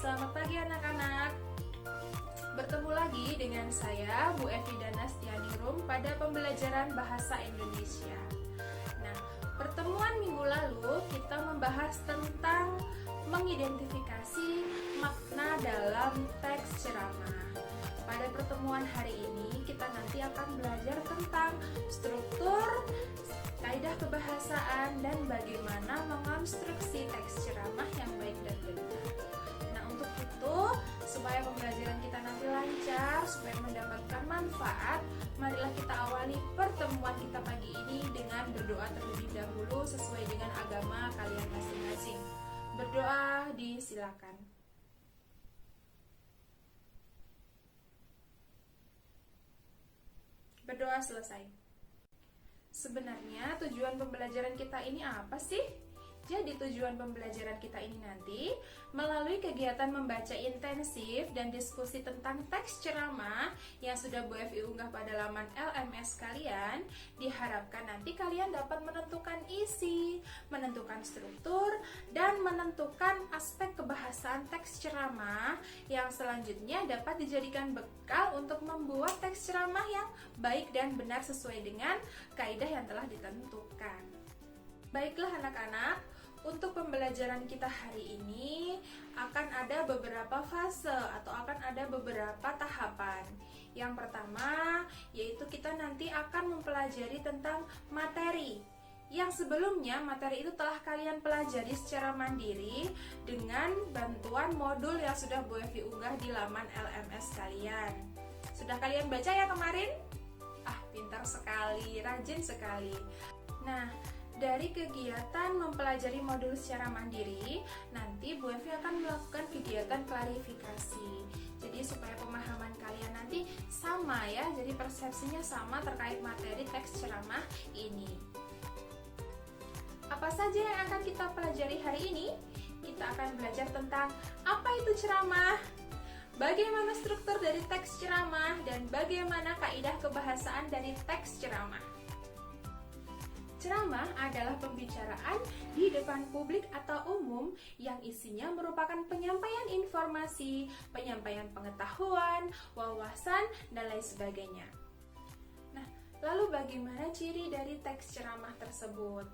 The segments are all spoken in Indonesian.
Selamat pagi anak-anak. Bertemu lagi dengan saya Bu Evi Danastianirum pada pembelajaran Bahasa Indonesia. Nah, pertemuan minggu lalu kita membahas tentang mengidentifikasi makna dalam teks ceramah. Pada pertemuan hari ini kita nanti akan belajar tentang struktur, kaidah kebahasaan, dan bagaimana mengonstruksi teks ceramah yang baik dan benar. Nah, untuk itu, supaya pembelajaran kita nanti lancar, supaya mendapatkan manfaat, marilah kita awali pertemuan kita pagi ini dengan berdoa terlebih dahulu sesuai dengan agama kalian masing-masing. Berdoa disilakan. Berdoa selesai. Sebenarnya tujuan pembelajaran kita ini apa sih? Jadi tujuan pembelajaran kita ini nanti melalui kegiatan membaca intensif dan diskusi tentang teks ceramah yang sudah Bu Evi unggah pada laman LMS kalian, diharapkan nanti kalian dapat menentukan isi, menentukan struktur, dan menentukan aspek kebahasaan teks ceramah yang selanjutnya dapat dijadikan bekal untuk membuat teks ceramah yang baik dan benar sesuai dengan kaidah yang telah ditentukan. Baiklah anak-anak, untuk pembelajaran kita hari ini akan ada beberapa fase atau akan ada beberapa tahapan. Yang pertama, yaitu kita nanti akan mempelajari tentang materi. Yang sebelumnya materi itu telah kalian pelajari secara mandiri dengan bantuan modul yang sudah Bu Evi unggah di laman LMS kalian. Sudah kalian baca ya kemarin? Pintar sekali, rajin sekali. Nah, dari kegiatan mempelajari modul secara mandiri, nanti Bu Evi akan melakukan kegiatan klarifikasi. Jadi supaya pemahaman kalian nanti sama ya, jadi persepsinya sama terkait materi teks ceramah ini. Apa saja yang akan kita pelajari hari ini? Kita akan belajar tentang apa itu ceramah, bagaimana struktur dari teks ceramah, dan bagaimana kaidah kebahasaan dari teks ceramah. Ceramah adalah pembicaraan di depan publik atau umum yang isinya merupakan penyampaian informasi, penyampaian pengetahuan, wawasan, dan lain sebagainya. Nah, lalu bagaimana ciri dari teks ceramah tersebut?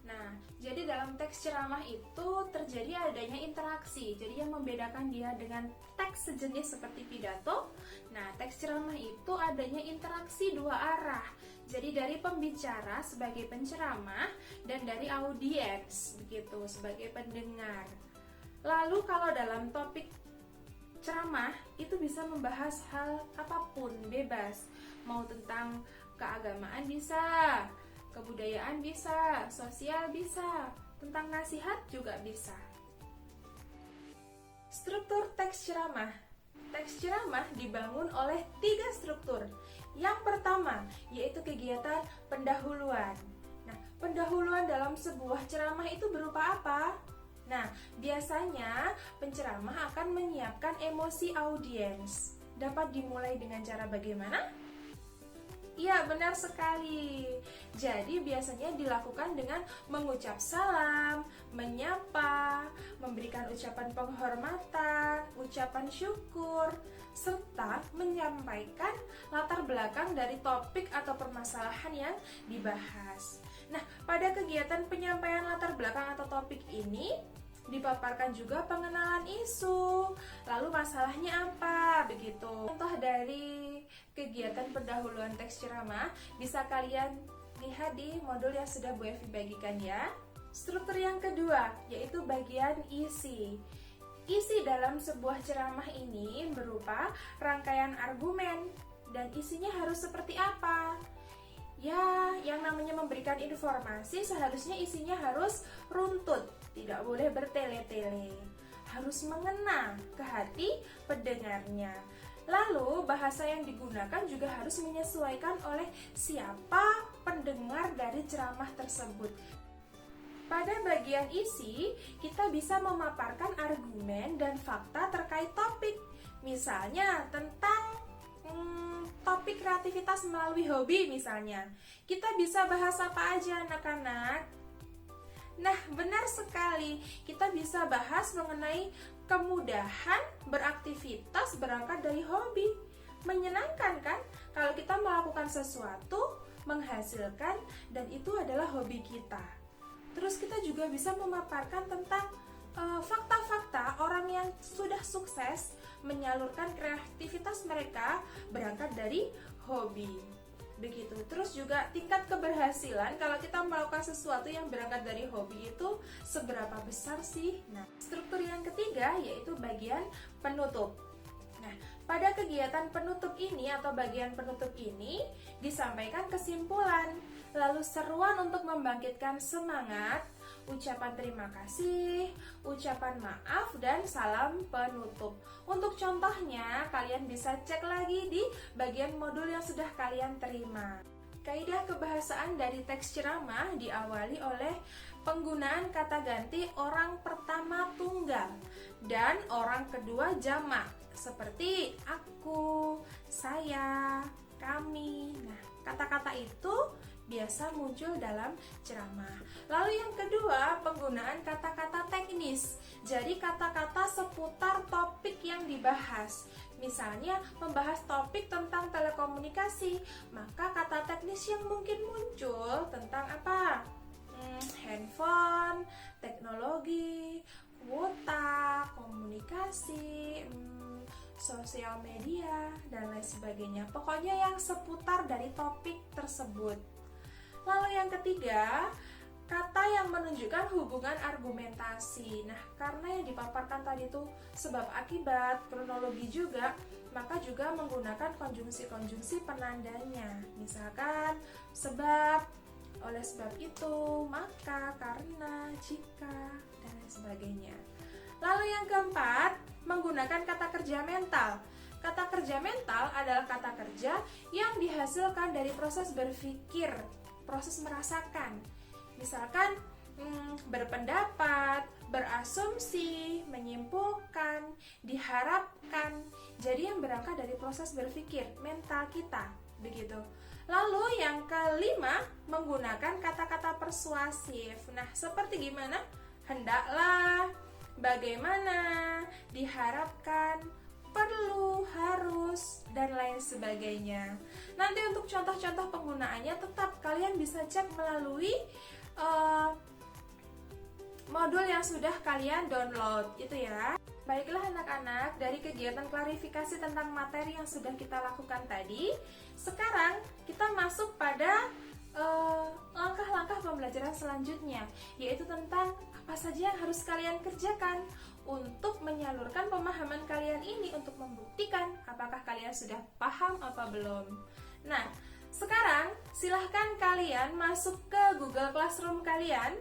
Nah, jadi dalam teks ceramah itu terjadi adanya interaksi. Jadi yang membedakan dia dengan teks sejenis seperti pidato, nah teks ceramah itu adanya interaksi dua arah. Jadi dari pembicara sebagai penceramah dan dari audiens begitu sebagai pendengar. Lalu kalau dalam topik ceramah itu bisa membahas hal apapun, bebas. Mau tentang keagamaan bisa, kebudayaan bisa, sosial bisa, tentang nasihat juga bisa. Struktur teks ceramah. Teks ceramah dibangun oleh 3 struktur. Yang pertama, yaitu kegiatan pendahuluan. Nah, pendahuluan dalam sebuah ceramah itu berupa apa? Nah, biasanya penceramah akan menyiapkan emosi audiens. Dapat dimulai dengan cara bagaimana? Ya, benar sekali. Jadi biasanya dilakukan dengan mengucap salam, menyapa, memberikan ucapan penghormatan, ucapan syukur, serta menyampaikan latar belakang dari topik atau permasalahan yang dibahas. Nah, pada kegiatan penyampaian latar belakang atau topik ini dipaparkan juga pengenalan isu, lalu masalahnya apa, begitu. Contoh dari kegiatan pendahuluan teks ceramah bisa kalian lihat di modul yang sudah Bu Evi bagikan ya. Struktur yang kedua yaitu bagian isi. Isi dalam sebuah ceramah ini berupa rangkaian argumen dan isinya harus seperti apa? Ya, yang namanya memberikan informasi seharusnya isinya harus runtut, tidak boleh bertele-tele, harus mengena ke hati pendengarnya. Lalu bahasa yang digunakan juga harus menyesuaikan oleh siapa pendengar dari ceramah tersebut. Pada bagian isi, kita bisa memaparkan argumen dan fakta terkait topik. Misalnya tentang topik kreativitas melalui hobi misalnya. Kita bisa bahas apa aja anak-anak? Nah, benar sekali. Kita bisa bahas mengenai kemudahan beraktivitas berangkat dari hobi. Menyenangkan kan? Kalau kita melakukan sesuatu, menghasilkan, dan itu adalah hobi kita. Terus kita juga bisa memaparkan tentang fakta-fakta orang yang sudah sukses menyalurkan kreativitas mereka berangkat dari hobi. Begitu. Terus juga tingkat keberhasilan kalau kita melakukan sesuatu yang berangkat dari hobi itu seberapa besar sih? Nah, struktur yang ketiga yaitu bagian penutup. Nah, pada kegiatan penutup ini atau bagian penutup ini disampaikan kesimpulan, lalu seruan untuk membangkitkan semangat, ucapan terima kasih, ucapan maaf, dan salam penutup. Untuk contohnya, kalian bisa cek lagi di bagian modul yang sudah kalian terima. Kaidah kebahasaan dari teks ceramah diawali oleh penggunaan kata ganti orang pertama tunggal dan orang kedua jamak, seperti aku, saya, kami. Nah, kata-kata itu biasa muncul dalam ceramah. Lalu yang kedua, penggunaan kata-kata teknis. Jadi kata-kata seputar topik yang dibahas. Misalnya membahas topik tentang telekomunikasi, maka kata teknis yang mungkin muncul tentang apa? Handphone, teknologi, kuota, komunikasi, sosial media, dan lain sebagainya. Pokoknya yang seputar dari topik tersebut. Lalu yang ketiga, kata yang menunjukkan hubungan argumentasi. Nah, karena yang dipaparkan tadi itu sebab akibat, kronologi juga, maka juga menggunakan konjungsi-konjungsi penandanya. Misalkan sebab, oleh sebab itu, maka, karena, jika, dan lain sebagainya. Lalu yang keempat, menggunakan kata kerja mental. Kata kerja mental adalah kata kerja yang dihasilkan dari proses berpikir, proses merasakan. Misalkan berpendapat, berasumsi, menyimpulkan, diharapkan. Jadi yang berangkat dari proses berpikir mental kita, begitu. Lalu yang kelima, menggunakan kata-kata persuasif. Nah, seperti gimana? Hendaklah, bagaimana, diharapkan, perlu, harus, dan lain sebagainya. Nanti untuk contoh-contoh penggunaannya tetap kalian bisa cek melalui modul yang sudah kalian download itu ya. Baiklah anak-anak, dari kegiatan klarifikasi tentang materi yang sudah kita lakukan tadi, sekarang kita masuk pada langkah-langkah pembelajaran selanjutnya, yaitu tentang apa saja yang harus kalian kerjakan untuk menyalurkan pemahaman kalian ini, untuk membuktikan apakah kalian sudah paham apa belum. Nah, sekarang silahkan kalian masuk ke Google Classroom kalian.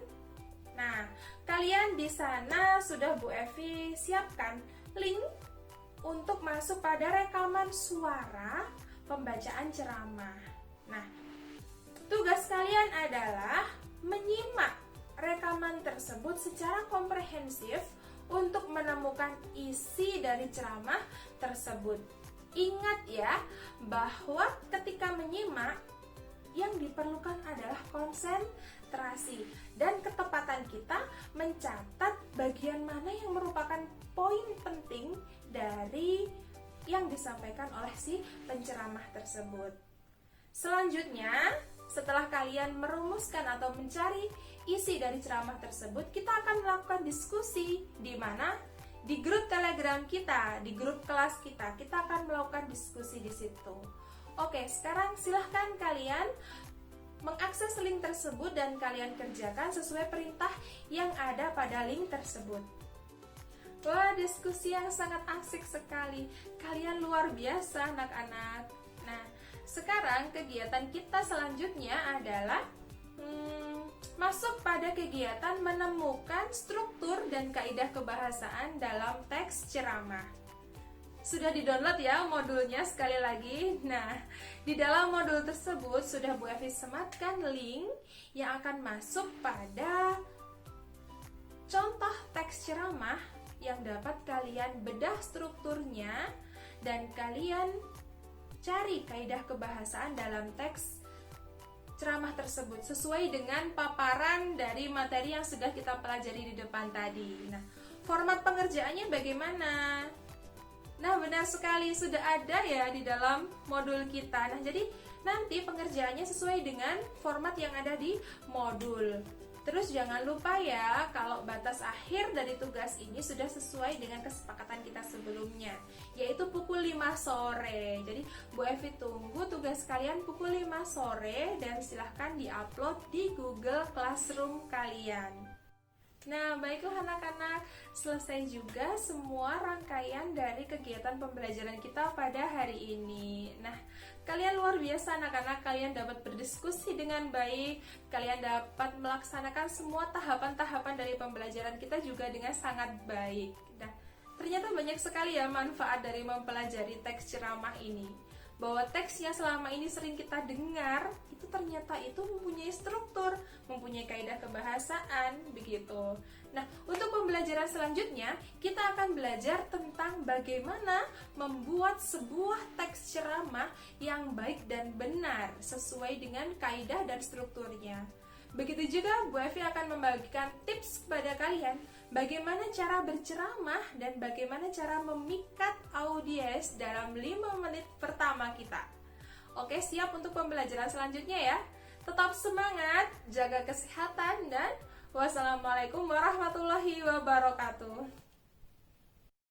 Nah, kalian di sana sudah Bu Evi siapkan link untuk masuk pada rekaman suara pembacaan ceramah. Nah, tugas kalian adalah menyimak rekaman tersebut secara komprehensif untuk menemukan isi dari ceramah tersebut. Ingat ya, bahwa ketika menyimak, yang diperlukan adalah konsentrasi dan ketepatan kita mencatat bagian mana yang merupakan poin penting dari yang disampaikan oleh si penceramah tersebut. Selanjutnya, setelah kalian merumuskan atau mencari isi dari ceramah tersebut, kita akan melakukan diskusi di mana di grup Telegram kita, di grup kelas kita akan melakukan diskusi di situ. Oke, sekarang silahkan kalian mengakses link tersebut dan kalian kerjakan sesuai perintah yang ada pada link tersebut. Wah, diskusi yang sangat asik sekali. Kalian luar biasa anak-anak. Nah, sekarang kegiatan kita selanjutnya adalah masuk pada kegiatan menemukan struktur dan kaidah kebahasaan dalam teks ceramah. Sudah di-download ya modulnya sekali lagi. Nah, di dalam modul tersebut sudah Bu Evi sematkan link yang akan masuk pada contoh teks ceramah yang dapat kalian bedah strukturnya dan kalian cari kaidah kebahasaan dalam teks ceramah tersebut sesuai dengan paparan dari materi yang sudah kita pelajari di depan tadi. Nah, format pengerjaannya bagaimana? Nah, benar sekali, sudah ada ya di dalam modul kita. Nah, jadi nanti pengerjaannya sesuai dengan format yang ada di modul. Terus jangan lupa ya, kalau batas akhir dari tugas ini sudah sesuai dengan kesepakatan kita sebelumnya, yaitu pukul 5 sore. Jadi Bu Evi tunggu tugas kalian pukul 5 sore dan silahkan diupload di Google Classroom kalian. Nah, baiklah anak-anak, selesai juga semua rangkaian dari kegiatan pembelajaran kita pada hari ini. Nah, kalian luar biasa anak-anak, kalian dapat berdiskusi dengan baik, kalian dapat melaksanakan semua tahapan-tahapan dari pembelajaran kita juga dengan sangat baik. Nah, ternyata banyak sekali ya manfaat dari mempelajari teks ceramah ini. Bahwa teks yang selama ini sering kita dengar itu ternyata itu mempunyai struktur, mempunyai kaidah kebahasaan, begitu. Nah, untuk pembelajaran selanjutnya kita akan belajar tentang bagaimana membuat sebuah teks ceramah yang baik dan benar sesuai dengan kaidah dan strukturnya. Begitu juga Bu Evi akan membagikan tips kepada kalian bagaimana cara berceramah dan bagaimana cara memikat audiens dalam 5 menit pertama kita. Oke, siap untuk pembelajaran selanjutnya ya. Tetap semangat, jaga kesehatan, dan wassalamualaikum warahmatullahi wabarakatuh.